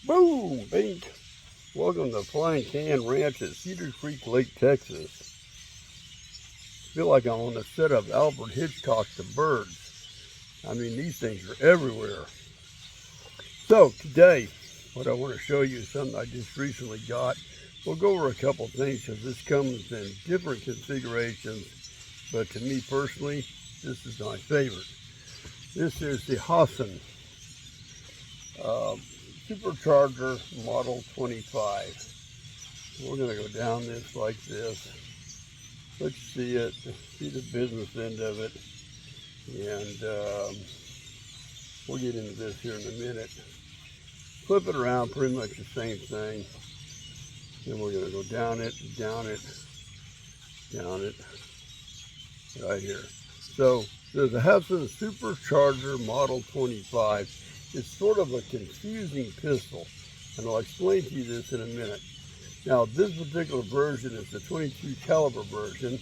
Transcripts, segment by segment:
Boom! Bink! Welcome to Flying Can Ranch at Cedar Creek Lake, Texas. Feel like I'm on the set of Alfred Hitchcock's The Birds. I mean, these things are everywhere. So today, what I want to show you is something I just recently got. We'll go over a couple things because this comes in different configurations, but to me personally, this is my favorite. This is the Hatsan supercharger model 25. We're going to go down this like this. Let's see it, see the business end of it, and we'll get into this here in a minute. Flip it around, pretty much the same thing. Then we're going to go down it, right here. So there's a Hatsan supercharger model 25. It's sort of a confusing pistol, and I'll explain to you this in a minute. Now, this particular version is the 22 caliber version,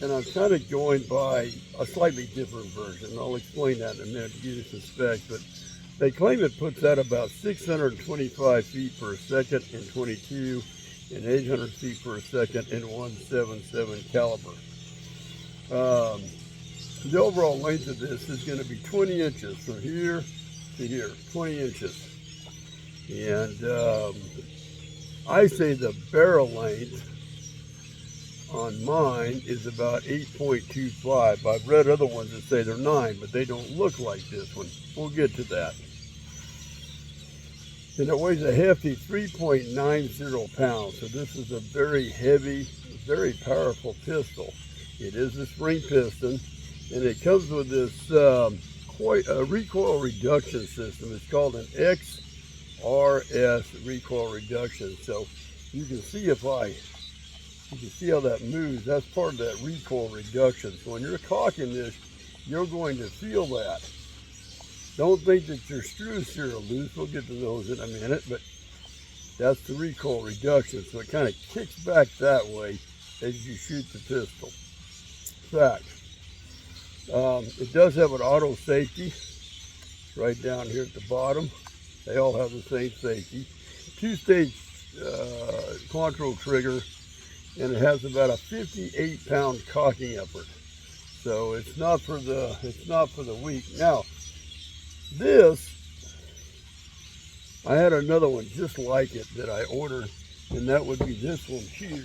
and I'm kind of going by a slightly different version. I'll explain that in a minute to give you some specs, but they claim it puts out about 625 feet per second in 22 and 800 feet per second in 177 caliber. The overall length of this is going to be 20 inches from here to here, 20 inches. And I say the barrel length on mine is about 8.25. I've read other ones that say they're 9, but they don't look like this one. We'll get to that. And it weighs a hefty 3.90 pounds. So this is a very heavy, very powerful pistol. It is a spring piston, and it comes with this recoil reduction system. It's called an XRS recoil reduction. So you can see you can see how that moves. That's part of that recoil reduction. So when you're cocking this, you're going to feel that. Don't think that your screws here are loose. We'll get to those in a minute, but that's the recoil reduction. So it kind of kicks back that way as you shoot the pistol. Fact. It does have an auto safety right down here at the bottom. They all have the same safety. Two-stage control trigger, and it has about a 58-pound cocking effort. So it's not for the weak. Now, this, I had another one just like it that I ordered, and that would be this one here.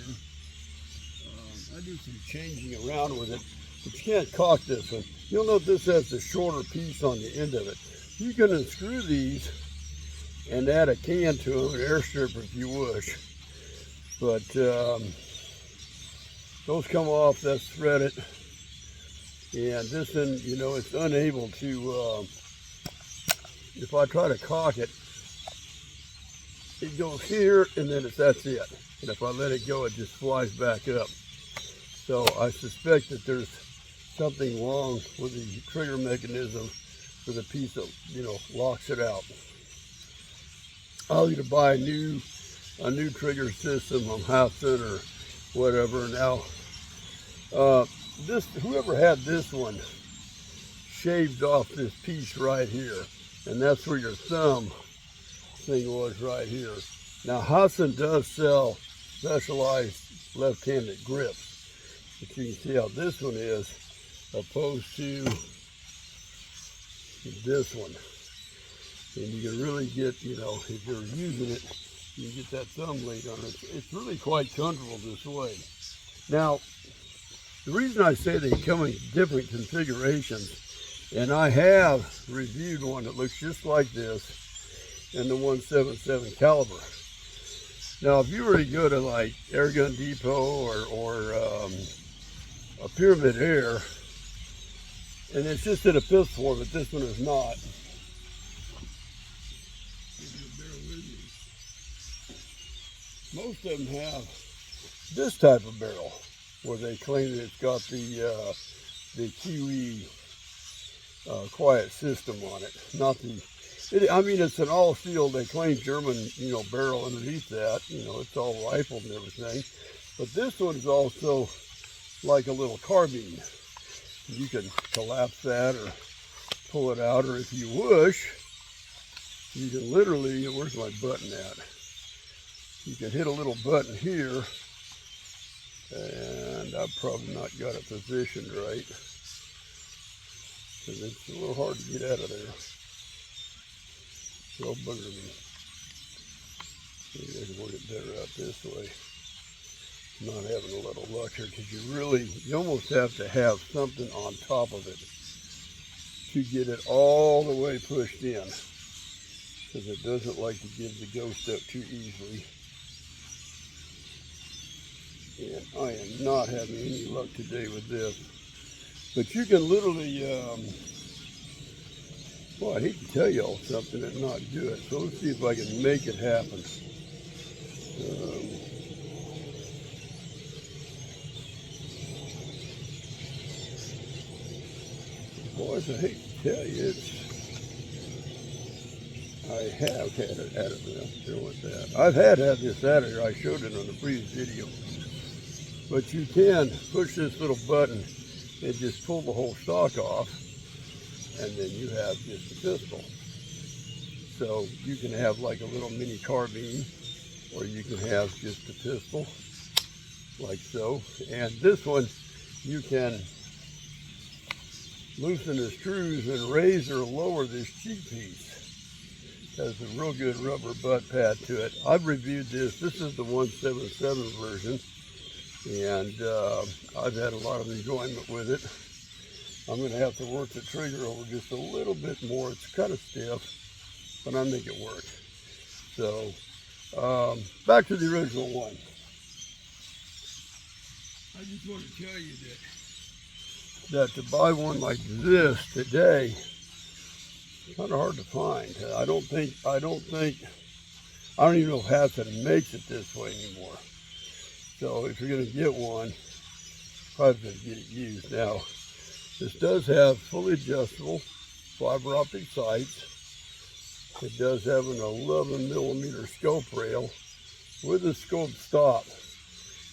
I do some changing around with it, but you can't cock this one. You'll note this has the shorter piece on the end of it. You can unscrew these and add a can to them, an air stripper if you wish. But those come off, that's threaded. And this one, you know, it's unable to, if I try to cock it, it goes here and then that's it. And if I let it go, it just flies back up. So I suspect that there's something wrong with the trigger mechanism for the piece that, you know, locks it out. I'll either buy a new trigger system on Hatsan or whatever. Now, whoever had this one shaved off this piece right here, and that's where your thumb thing was right here. Now, Hatsan does sell specialized left-handed grips. But you can see how this one is opposed to this one. And you can really get, you know, if you're using it, you can get that thumb laid on it. It's really quite comfortable this way. Now, the reason I say they come in different configurations, and I have reviewed one that looks just like this in the 177 caliber. Now, if you were to go to like Air Gun Depot or a Pyramid Air, and it's just in a pistol form, but this one is not. Most of them have this type of barrel, where they claim that it's got the Kiwi quiet system on it. Not I mean, it's an all steel. They claim German, you know, barrel underneath that. You know, it's all rifled and everything. But this one is also like a little carbine. You can collapse that or pull it out, or if you wish, You can literally, where's my button at? You can hit a little button here, and I've probably not got it positioned right, because it's a little hard to get out of there. It'll bugger me. Maybe I can work it better out this way. Not having a lot of luck here, because you almost have to have something on top of it to get it all the way pushed in, because it doesn't like to give the ghost up too easily. And I am not having any luck today with this. But you can literally, well, I hate to tell y'all something and not do it. So let's see if I can make it happen. Boys, I hate to tell you, I have had it at it now. Deal with that. I've had this out of here. I showed it on the previous video. But you can push this little button and just pull the whole stock off, and then you have just a pistol. So you can have like a little mini carbine, or you can have just a pistol, like so. And this one, you can loosen the screws and raise or lower this cheek piece. It has a real good rubber butt pad to it. I've reviewed this. This is the 177 version. And I've had a lot of enjoyment with it. I'm going to have to work the trigger over just a little bit more. It's kind of stiff, but I make it work. So back to the original one. I just want to tell you that to buy one like this today, it's kind of hard to find. I don't even know if Hatsan makes it this way anymore. So if you're going to get one, probably going to get it used. Now, this does have fully adjustable fiber optic sights. It does have an 11 millimeter scope rail with a scope stop.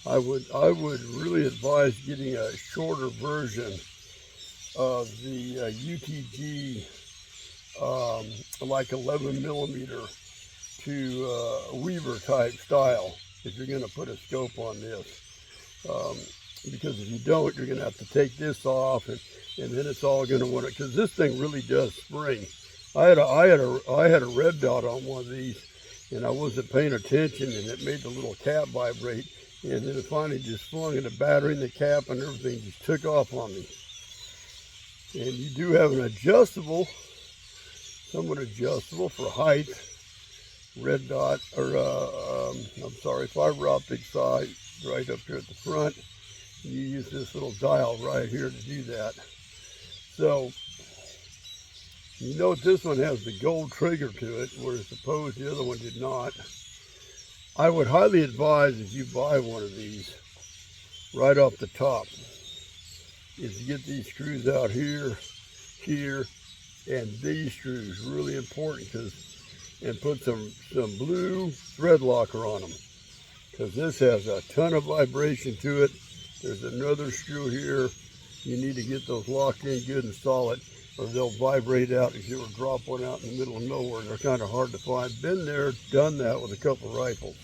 I would really advise getting a shorter version of the UTG, like 11 millimeter to Weaver type style, if you're going to put a scope on this. Because if you don't, you're going to have to take this off, and then it's all going to want to, because this thing really does spring. I had a red dot on one of these, and I wasn't paying attention, and it made the little cap vibrate, and then it finally just flung in the battery and the cap and everything just took off on me. And you do have an adjustable, somewhat adjustable for height, red dot, or I'm sorry, fiber optic side right up here at the front. You use this little dial right here to do that. So you note this one has the gold trigger to it, whereas suppose the other one did not. I would highly advise, if you buy one of these, right off the top, is to get these screws out here, here, and these screws, really important, and put some blue thread locker on them, because this has a ton of vibration to it. There's another screw here. You need to get those locked in good and solid, or they'll vibrate out if you were to drop one out in the middle of nowhere. They're kind of hard to find. Been there, done that with a couple rifles.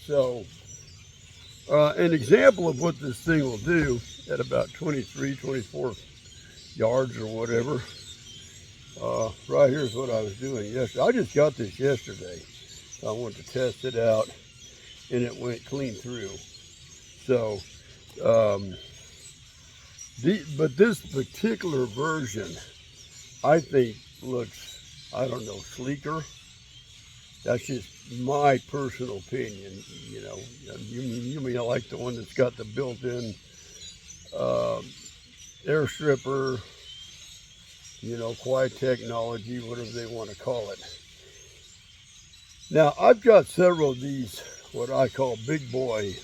So an example of what this thing will do at about 23, 24 yards or whatever. Right here's what I was doing yesterday. I just got this yesterday. I wanted to test it out, and it went clean through. So, but this particular version, I think looks, I don't know, sleeker. That's just my personal opinion. You know, you may like the one that's got the built-in air stripper, you know, quiet technology, whatever they want to call it. Now, I've got several of these, what I call big boy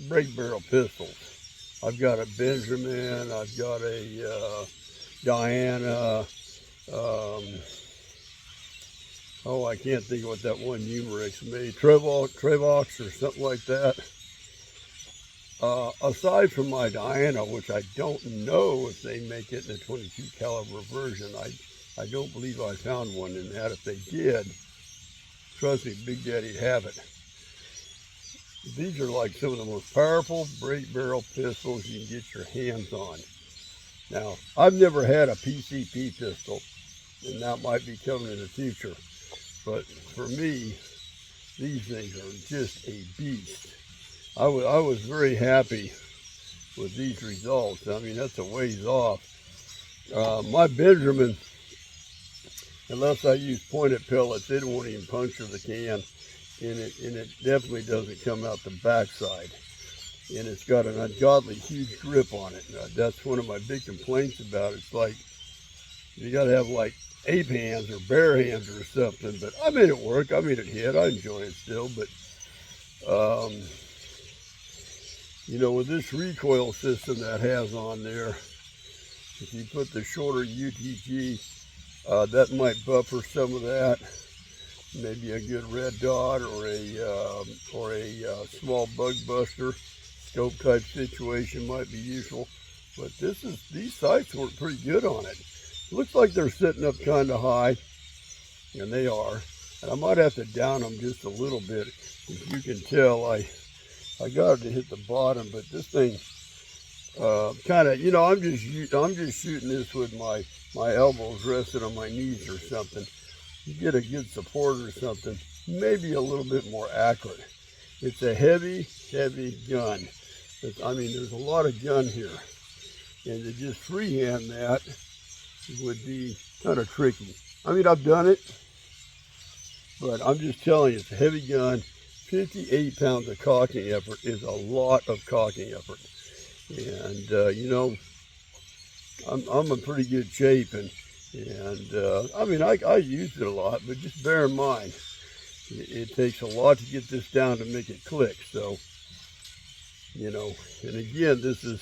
break barrel pistols. I've got a Benjamin, I've got a Diana, oh, I can't think of what that one Numerix made, Trevox or something like that. aside from my Diana, which I don't know if they make it in a 22 caliber version. I don't believe I found one in that. If they did, trust me, Big Daddy'd have it. These are like some of the most powerful break barrel pistols you can get your hands on. Now, I've never had a PCP pistol, and that might be coming in the future. But for me, these things are just a beast. I was very happy with these results. I mean, that's a ways off. My Benjamin, unless I use pointed pellets, it won't even puncture the can, and it definitely doesn't come out the backside. And it's got an ungodly huge grip on it. That's one of my big complaints about it. It's like you got to have like ape hands or bear hands or something. But I made it work. I made it hit. I enjoy it still. But you know, with this recoil system that has on there, if you put the shorter UTG, that might buffer some of that. Maybe a good red dot or a small bug buster scope type situation might be useful. But these sights work pretty good on it. Looks like they're sitting up kind of high, and they are. And I might have to down them just a little bit. As you can tell, I got it to hit the bottom, but this thing kind of, you know, I'm just shooting this with my elbows resting on my knees or something. You get a good support or something, maybe a little bit more accurate. It's a heavy gun. I mean, there's a lot of gun here, and to just freehand that would be kind of tricky. I mean, I've done it, but I'm just telling you, it's a heavy gun. 58 pounds of cocking effort is a lot of cocking effort. And, you know, I'm in pretty good shape, and I mean, I used it a lot, but just bear in mind, it takes a lot to get this down to make it click. So, you know, and again, this is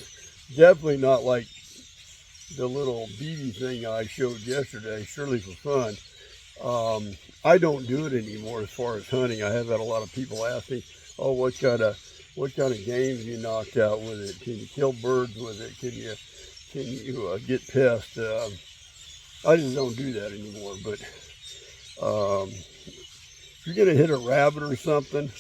definitely not like the little BB thing I showed yesterday, surely for fun. I don't do it anymore as far as hunting. I have had a lot of people ask me, oh, what kind of games you knocked out with it? Can you kill birds with it? Can you get pests? I just don't do that anymore. But if you're gonna hit a rabbit or something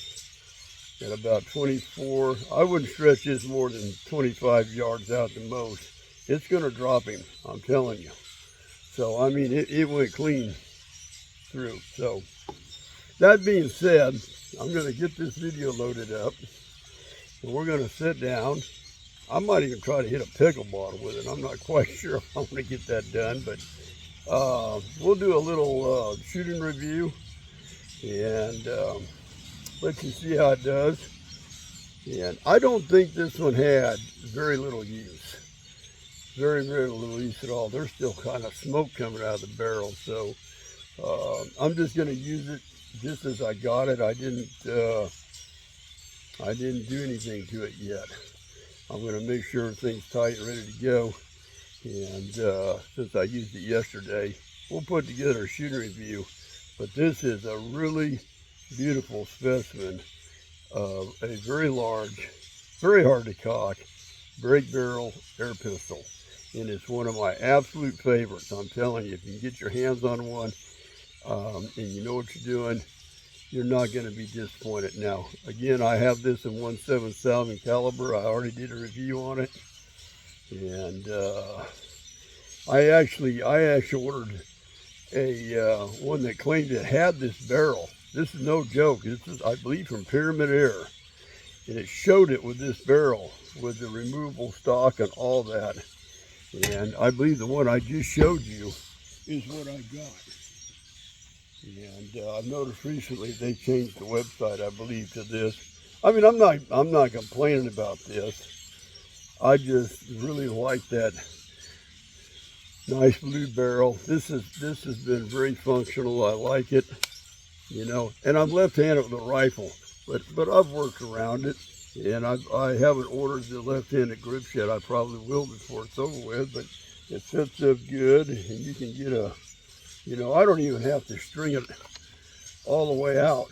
at about 24, I wouldn't stretch this more than 25 yards out the most. It's gonna drop him, I'm telling you. So I mean, it went clean through. So that being said, I'm going to get this video loaded up, and we're going to sit down. I might even try to hit a pickle bottle with it. I'm not quite sure if I'm going to get that done, but we'll do a little shooting review and let you see how it does. And I don't think this one had very little use. Very little use at all. There's still kind of smoke coming out of the barrel, so I'm just going to use it just as I got it. I didn't do anything to it yet. I'm going to make sure everything's tight and ready to go. And since I used it yesterday, we'll put together a shooting review. But this is a really beautiful specimen of a very large, very hard to cock, break barrel air pistol. And it's one of my absolute favorites. I'm telling you, if you can get your hands on one, and you know what you're doing, you're not going to be disappointed. Now, again, I have this in 1/7 Salvin caliber. I already did a review on it, and I actually ordered a one that claimed it had this barrel. This is no joke. This is, I believe, from Pyramid Air, and it showed it with this barrel with the removable stock and all that. And I believe the one I just showed you is what I got. And I've noticed recently they changed the website, I believe, to this. I mean, I'm not complaining about this. I just really like that nice blue barrel. This has been very functional. I like it, you know. And I'm left-handed with a rifle, but I've worked around it, and I haven't ordered the left-handed grips yet. I probably will before it's over with, but it sets up good, and you can get a. You know, I don't even have to string it all the way out,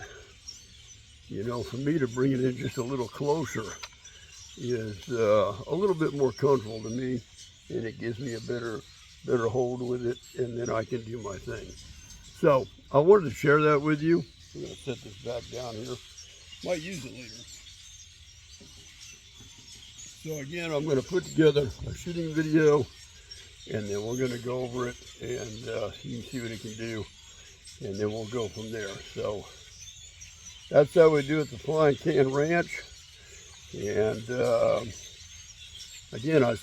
you know, for me to bring it in just a little closer. is a little bit more comfortable to me, and it gives me a better hold with it, and then I can do my thing. So I wanted to share that with you. I'm going to set this back down here. Might use it later. So again, I'm going to put together a shooting video, and then we're going to go over it, and you can see what it can do, and then we'll go from there. So that's how we do it at the Flying Can Ranch. And again, I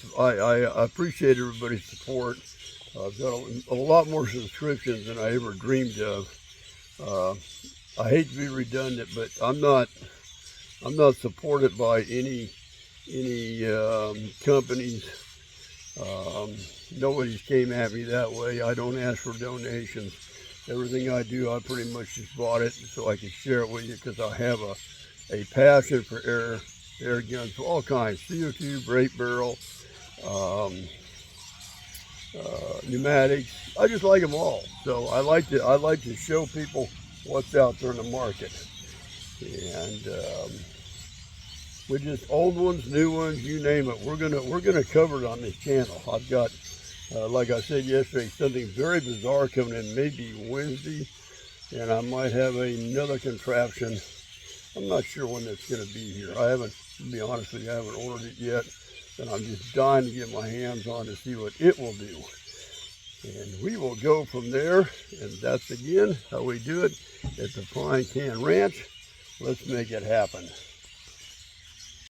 appreciate everybody's support. I've got a lot more subscriptions than I ever dreamed of. I hate to be redundant, but I'm not supported by any companies. Nobody's came at me that way. I don't ask for donations. Everything I do, I pretty much just bought it so I could share it with you, because I have a passion for air guns, all kinds, CO2, brake barrel, pneumatics. I just like them all. So I like to show people what's out there in the market. And we just old ones, new ones, you name it. We're gonna cover it on this channel. I've got, like I said yesterday, something very bizarre coming in maybe Wednesday, and I might have another contraption. I'm not sure when that's gonna be here. I haven't, to be honest with you, I haven't ordered it yet, and I'm just dying to get my hands on to see what it will do. And we will go from there, and that's again how we do it at the Flying Can Ranch. Let's make it happen.